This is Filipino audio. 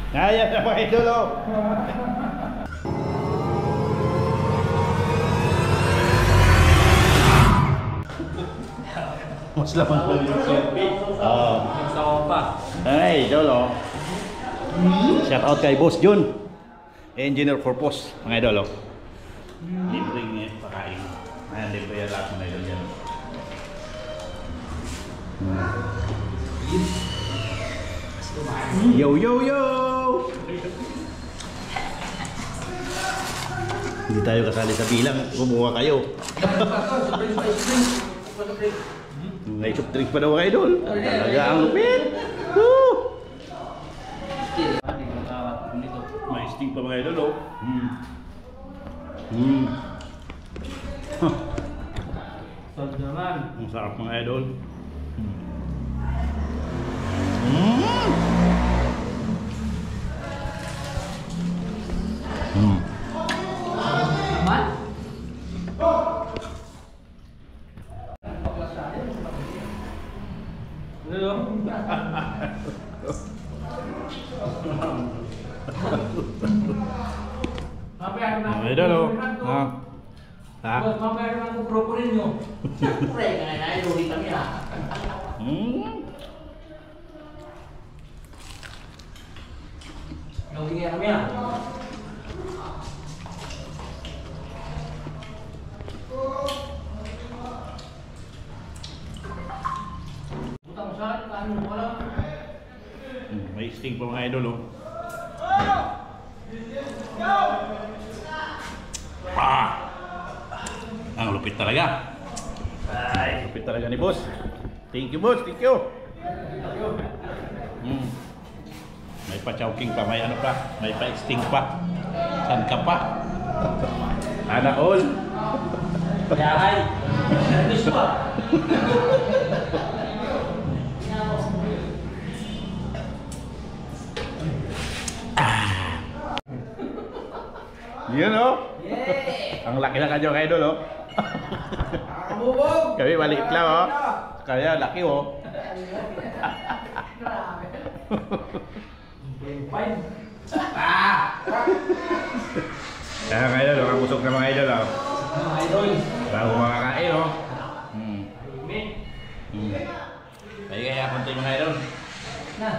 Ayan na mga idol oh. Mas laman po yung selfie. Nagsawa pa. Ay, idol oh. Shout out kay Boss Jun. Engineer for Post, mga idol oh. Libre niya pakain. Ayan, libre yan lahat mga idol yan. Yo yo yo! Hindi tayo kasali sa bilang, kumuha kayo. May soft drink pa daw mga idol. Talaga ang lupit. Woo! May sting pa mga idol oh. Sarap naman. Ang sarap mga idol. Naman? Ano? Mga idol oh. Ha? Mamaya naman kung proporin nyo. Siyempre, kaya iluhin kami ha. Iluhin kami ha. Butang saan, kaano mo lang. May sting pa mga idol oh. Ang lupit talaga. Ay, lupit talaga ni boss. Thank you boss, thank you. May pa-chowking pa, may ano pa, may pa-sting pa. San ka pa? Ana all. Kaya ay, nervous pa. Yun oh. Yeah! Ang laki na kanyo kayo idol oh. Nakakabubog! Kami maliit lang oh. Kaya laki oh. Kaya mga idol, ang busog na mga idol oh. Mga idol! Bago makakain oh. Ay kaya punti mga idol. Na!